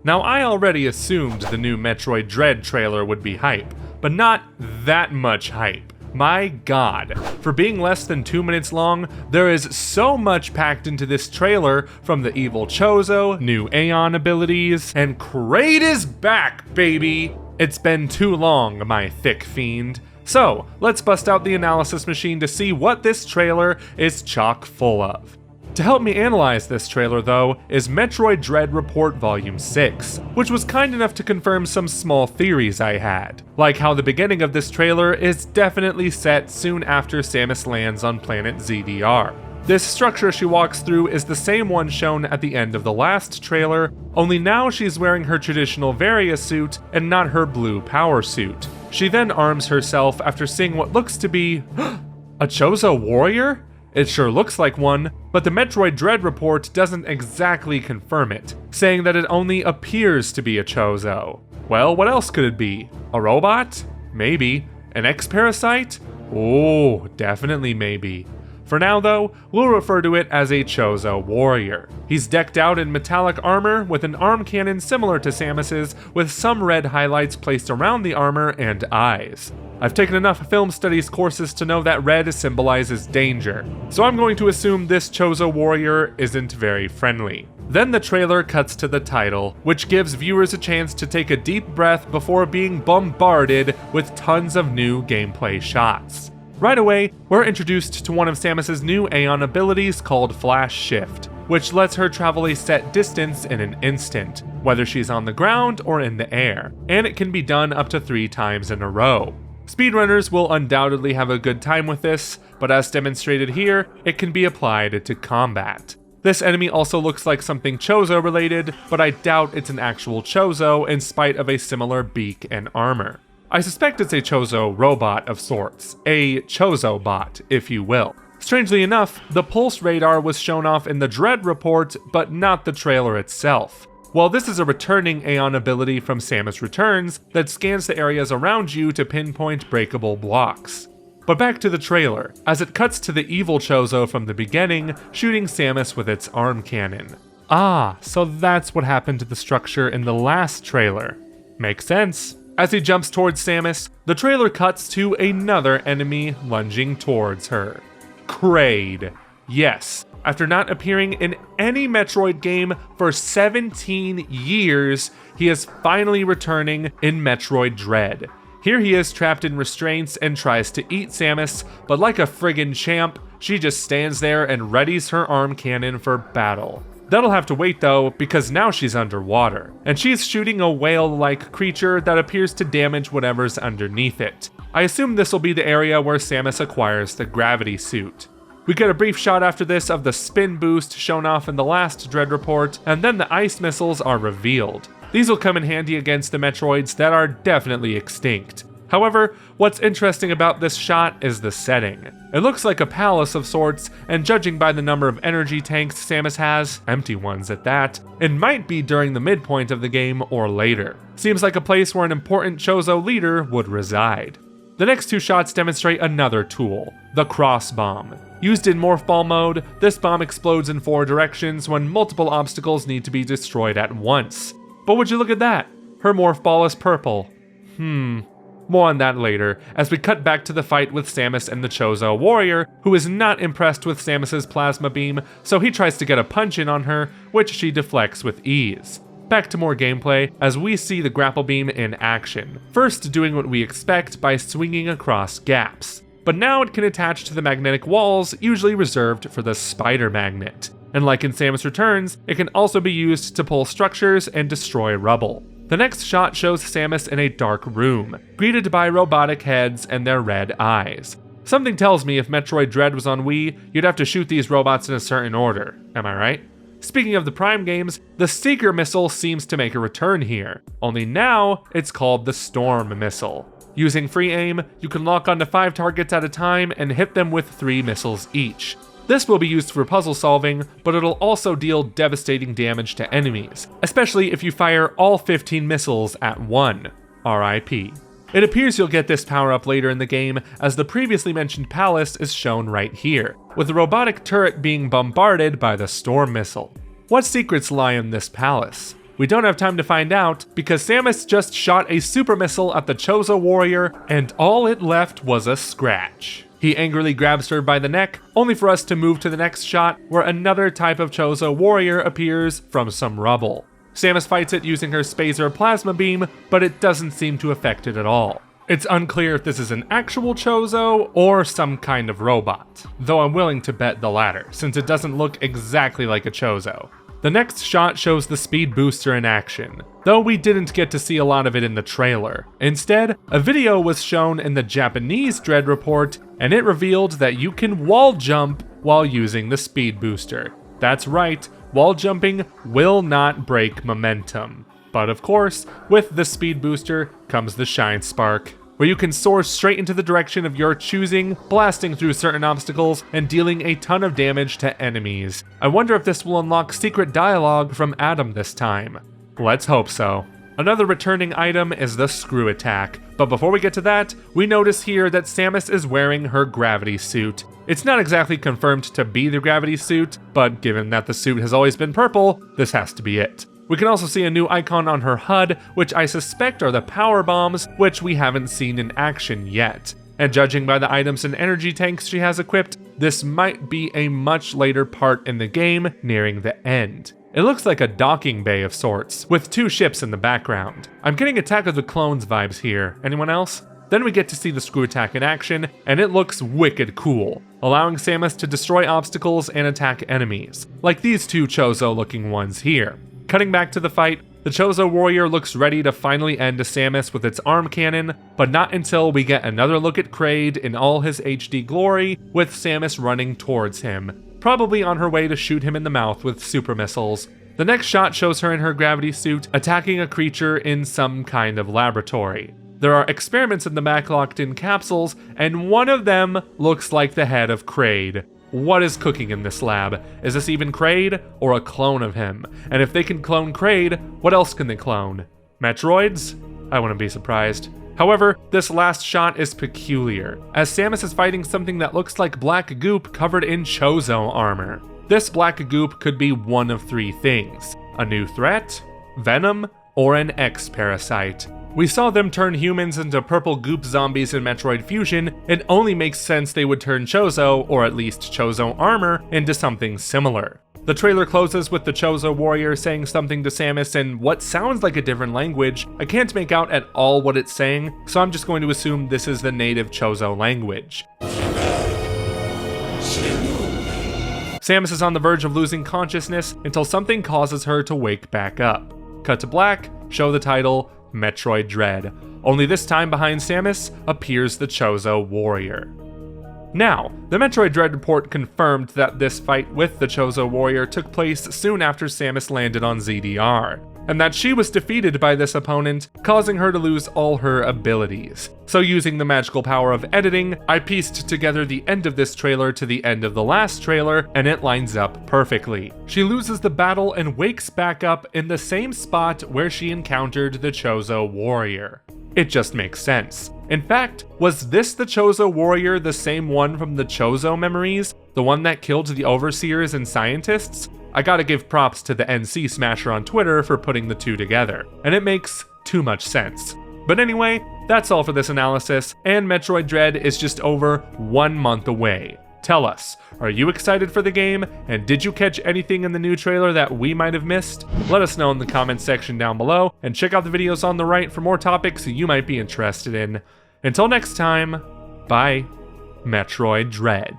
Now, I already assumed the new Metroid Dread trailer would be hype, but not that much hype. My god, for being less than 2 minutes long, there is so much packed into this trailer, from the evil Chozo, new Aeon abilities, and Kraid is back, baby! It's been too long, my thick fiend. So, let's bust out the analysis machine to see what this trailer is chock full of. To help me analyze this trailer though, is Metroid Dread Report Volume 6, which was kind enough to confirm some small theories I had, like how the beginning of this trailer is definitely set soon after Samus lands on planet ZDR. This structure she walks through is the same one shown at the end of the last trailer, only now she's wearing her traditional Varia suit and not her blue power suit. She then arms herself after seeing what looks to be a Chozo warrior? It sure looks like one, but the Metroid Dread report doesn't exactly confirm it, saying that it only appears to be a Chozo. Well, what else could it be? A robot? Maybe. An X-Parasite? Oh, definitely maybe. For now though, we'll refer to it as a Chozo warrior. He's decked out in metallic armor with an arm cannon similar to Samus's, with some red highlights placed around the armor and eyes. I've taken enough film studies courses to know that red symbolizes danger, so I'm going to assume this Chozo warrior isn't very friendly. Then the trailer cuts to the title, which gives viewers a chance to take a deep breath before being bombarded with tons of new gameplay shots. Right away, we're introduced to one of Samus's new Aeon abilities called Flash Shift, which lets her travel a set distance in an instant, whether she's on the ground or in the air, and it can be done up to 3 times in a row. Speedrunners will undoubtedly have a good time with this, but as demonstrated here, it can be applied to combat. This enemy also looks like something Chozo related, but I doubt it's an actual Chozo in spite of a similar beak and armor. I suspect it's a Chozo robot of sorts, a Chozo bot, if you will. Strangely enough, the pulse radar was shown off in the Dread report, but not the trailer itself. Well, this is a returning Aeon ability from Samus Returns that scans the areas around you to pinpoint breakable blocks. But back to the trailer, as it cuts to the evil Chozo from the beginning, shooting Samus with its arm cannon. Ah, so that's what happened to the structure in the last trailer. Makes sense. As he jumps towards Samus, the trailer cuts to another enemy lunging towards her. Kraid. Yes. After not appearing in any Metroid game for 17 years, he is finally returning in Metroid Dread. Here he is trapped in restraints and tries to eat Samus, but like a friggin' champ, she just stands there and readies her arm cannon for battle. That'll have to wait though, because now she's underwater, and she's shooting a whale-like creature that appears to damage whatever's underneath it. I assume this will be the area where Samus acquires the gravity suit. We get a brief shot after this of the spin boost shown off in the last Dread report, and then the ice missiles are revealed. These will come in handy against the Metroids that are definitely extinct. However, what's interesting about this shot is the setting. It looks like a palace of sorts, and judging by the number of energy tanks Samus has, empty ones at that, it might be during the midpoint of the game or later. Seems like a place where an important Chozo leader would reside. The next 2 shots demonstrate another tool, the cross bomb. Used in Morph Ball mode, this bomb explodes in 4 directions when multiple obstacles need to be destroyed at once. But would you look at that? Her Morph Ball is purple. More on that later, as we cut back to the fight with Samus and the Chozo warrior, who is not impressed with Samus's plasma beam, so he tries to get a punch in on her, which she deflects with ease. Back to more gameplay, as we see the grapple beam in action, first doing what we expect by swinging across gaps. But now it can attach to the magnetic walls usually reserved for the spider magnet. And like in Samus Returns, it can also be used to pull structures and destroy rubble. The next shot shows Samus in a dark room, greeted by robotic heads and their red eyes. Something tells me if Metroid Dread was on Wii, you'd have to shoot these robots in a certain order, am I right? Speaking of the Prime games, the Seeker missile seems to make a return here, only now it's called the Storm missile. Using free aim, you can lock onto 5 targets at a time and hit them with 3 missiles each. This will be used for puzzle solving, but it'll also deal devastating damage to enemies, especially if you fire all 15 missiles at one. RIP. It appears you'll get this power-up later in the game, as the previously mentioned palace is shown right here, with the robotic turret being bombarded by the Storm missile. What secrets lie in this palace? We don't have time to find out because Samus just shot a super missile at the Chozo warrior and all it left was a scratch. He angrily grabs her by the neck, only for us to move to the next shot where another type of Chozo warrior appears from some rubble. Samus fights it using her Spazer plasma beam, but it doesn't seem to affect it at all. It's unclear if this is an actual Chozo or some kind of robot, though I'm willing to bet the latter, since it doesn't look exactly like a Chozo. The next shot shows the speed booster in action, though we didn't get to see a lot of it in the trailer. Instead, a video was shown in the Japanese Dread report, and it revealed that you can wall jump while using the speed booster. That's right, wall jumping will not break momentum. But of course, with the speed booster comes the Shine Spark, where you can soar straight into the direction of your choosing, blasting through certain obstacles and dealing a ton of damage to enemies. I wonder if this will unlock secret dialogue from Adam this time. Let's hope so. Another returning item is the screw attack, but before we get to that, we notice here that Samus is wearing her gravity suit. It's not exactly confirmed to be the gravity suit, but given that the suit has always been purple, this has to be it. We can also see a new icon on her HUD, which I suspect are the power bombs, which we haven't seen in action yet. And judging by the items and energy tanks she has equipped, this might be a much later part in the game, nearing the end. It looks like a docking bay of sorts, with two ships in the background. I'm getting Attack of the Clones vibes here. Anyone else? Then we get to see the screw attack in action, and it looks wicked cool, allowing Samus to destroy obstacles and attack enemies, like these two Chozo looking ones here. Cutting back to the fight, the Chozo warrior looks ready to finally end Samus with its arm cannon, but not until we get another look at Kraid in all his HD glory, with Samus running towards him, probably on her way to shoot him in the mouth with super missiles. The next shot shows her in her gravity suit attacking a creature in some kind of laboratory. There are experiments in the back locked in capsules, and one of them looks like the head of Kraid. What is cooking in this lab? Is this even Kraid, or a clone of him? And if they can clone Kraid, what else can they clone? Metroids? I wouldn't be surprised. However, this last shot is peculiar, as Samus is fighting something that looks like black goop covered in Chozo armor. This black goop could be one of three things: a new threat, venom, or an X-parasite. We saw them turn humans into purple goop zombies in Metroid Fusion. It only makes sense they would turn Chozo, or at least Chozo armor, into something similar. The trailer closes with the Chozo warrior saying something to Samus in what sounds like a different language. I can't make out at all what it's saying, so I'm just going to assume this is the native Chozo language. Samus is on the verge of losing consciousness until something causes her to wake back up. Cut to black, show the title, Metroid Dread. Only this time behind Samus appears the Chozo warrior. Now, the Metroid Dread report confirmed that this fight with the Chozo warrior took place soon after Samus landed on ZDR, and that she was defeated by this opponent, causing her to lose all her abilities. So using the magical power of editing, I pieced together the end of this trailer to the end of the last trailer, and it lines up perfectly. She loses the battle and wakes back up in the same spot where she encountered the Chozo warrior. It just makes sense. In fact, was this the Chozo warrior the same one from the Chozo memories? The one that killed the overseers and scientists? I gotta give props to the NC Smasher on Twitter for putting the two together, and it makes too much sense. But anyway, that's all for this analysis, and Metroid Dread is just over 1 month away. Tell us, are you excited for the game, and did you catch anything in the new trailer that we might have missed? Let us know in the comments section down below, and check out the videos on the right for more topics you might be interested in. Until next time, bye, Metroid Dread.